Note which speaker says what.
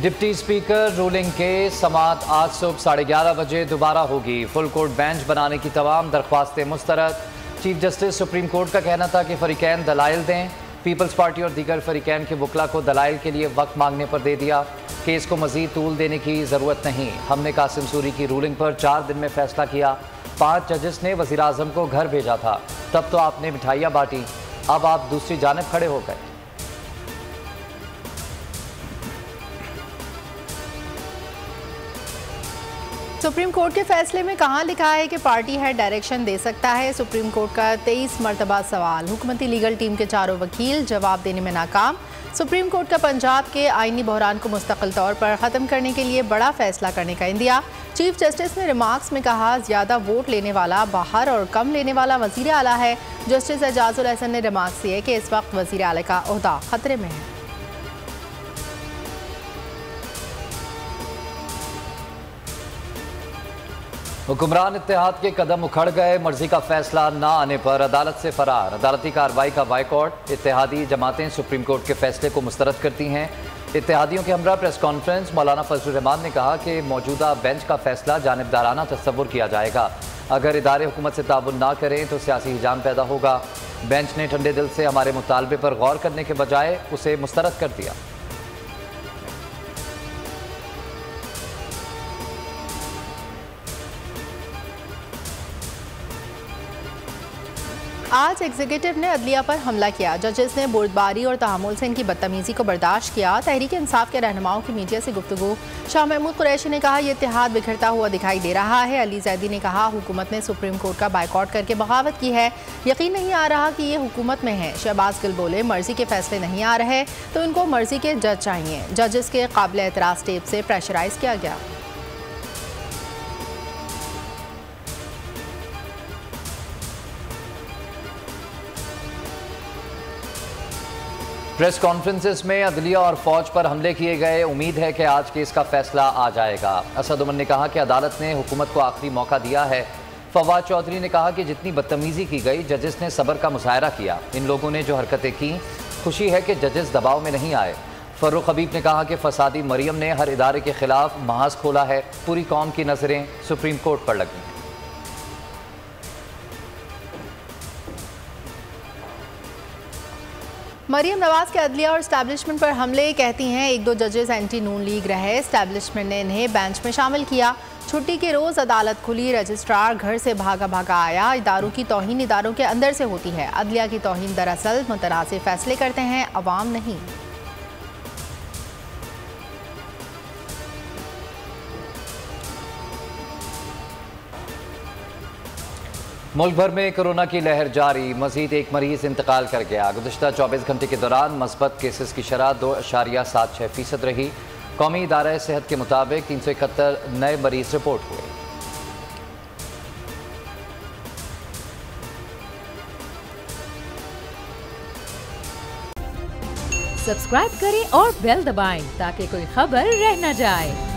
Speaker 1: Deputy speaker ruling के समाअत आज सुबह 11:30 बजे दोबारा होगी। फुल कोर्ट बेंच बनाने की तमाम दरख्वास्तें मुस्तरद। चीफ जस्टिस सुप्रीम कोर्ट का कहना था कि फरीकैन दलाइल दें। पीपल्स पार्टी और दीगर फरीकैन के वकला को दलाइल के लिए वक्त मांगने पर दे दिया। केस को मजीद तूल देने की ज़रूरत नहीं। हमने कासिम सूरी की रूलिंग पर 4 दिन में फैसला किया। 5 जजेस ने वज़ीर आज़म को घर भेजा था, तब तो आपने मिठाइयाँ बांटी, अब आप दूसरी जानिब खड़े हो गए।
Speaker 2: सुप्रीम कोर्ट के फैसले में कहाँ लिखा है कि पार्टी हेड डायरेक्शन दे सकता है? सुप्रीम कोर्ट का 23 मरतबा सवाल। हुकूमती लीगल टीम के 4 वकील जवाब देने में नाकाम। सुप्रीम कोर्ट का पंजाब के आईनी बहरान को मुस्तकिल तौर पर ख़त्म करने के लिए बड़ा फैसला करने का इंदिया। चीफ जस्टिस ने रिमार्क्स में कहा, ज़्यादा वोट लेने वाला बाहर और कम लेने वाला वज़ीर आला है। जस्टिस एजाजुल हसन ने रिमार्क्स दिए कि इस वक्त वज़ीर आला का ओहदा खतरे में है।
Speaker 1: हुक्मरान इत्तेहाद के कदम उखड़ गए। मर्जी का फैसला ना आने पर अदालत से फरार। अदालती कार्रवाई का बाइकॉट। इत्तेहादी जमातें सुप्रीम कोर्ट के फैसले को मुस्तरद करती हैं। इत्तेहादियों के हमरा प्रेस कॉन्फ्रेंस। मौलाना फजलुर रहमान ने कहा कि मौजूदा बेंच का फैसला जानिबदाराना तस्वुर किया जाएगा। अगर इदारे हुकूमत से ताबुन ना करें तो सियासी हिजाम पैदा होगा। बेंच ने ठंडे दिल से हमारे मुतालबे पर गौर करने के बजाय उसे मुस्तरद कर दिया।
Speaker 2: आज एग्जीक्यूटिव ने अदलिया पर हमला किया। जजेस ने बुर्दबारी और तहम्मुल से इनकी बदतमीजी को बर्दाश्त किया। तहरीक इंसाफ के रहनुमाओं की मीडिया से गुफ्तगू। शाह महमूद कुरैशी ने कहा, यह इत्तेहाद बिखरता हुआ दिखाई दे रहा है। अली जैदी ने कहा, हुकूमत ने सुप्रीम कोर्ट का बाइकॉट करके बगावत की है। यकीन नहीं आ रहा कि ये हुकूमत में है। शहबाज गिल बोले, मर्जी के फैसले नहीं आ रहे तो इनको मर्जी के जज चाहिए। जजेस के काबिल एतराज़ टेप से प्रेशराइज किया गया।
Speaker 1: प्रेस कॉन्फ्रेंसेस में अदलिया और फौज पर हमले किए गए। उम्मीद है कि आज केस का फैसला आ जाएगा। असद उमर ने कहा कि अदालत ने हुकूमत को आखिरी मौका दिया है। फवाद चौधरी ने कहा कि जितनी बदतमीजी की गई, जजेस ने सब्र का मुजाहरा किया। इन लोगों ने जो हरकतें की, खुशी है कि जजेस दबाव में नहीं आए। फर्रुख हबीब ने कहा कि फसादी मरियम ने हर इदारे के खिलाफ महाज खोला है। पूरी कौम की नजरें सुप्रीम कोर्ट पर लगी हैं।
Speaker 2: मरियम नवाज के अदलिया और इस्टेब्लिशमेंट पर हमले। कहती हैं 1-2 जजेस एंटी नून लीग रहे, इस्टेब्लिशमेंट ने इन्हें बेंच में शामिल किया। छुट्टी के रोज़ अदालत खुली, रजिस्ट्रार घर से भागा भागा आया। इदारों की तौहीन इदारों के अंदर से होती है। अदलिया की तौहीन दरअसल मुतनाज़िर फैसले करते हैं, अवाम नहीं।
Speaker 1: मुल्क भर में कोरोना की लहर जारी। मजीद 1 मरीज इंतकाल कर गया। गुज़िश्ता 24 घंटे के दौरान मस्बत केसेस की शरह 2.76% रही। कौमी इदारा सेहत के मुताबिक 371 नए मरीज रिपोर्ट हुए।
Speaker 3: सब्सक्राइब करें और बेल दबाएं ताकि कोई खबर रह न जाए।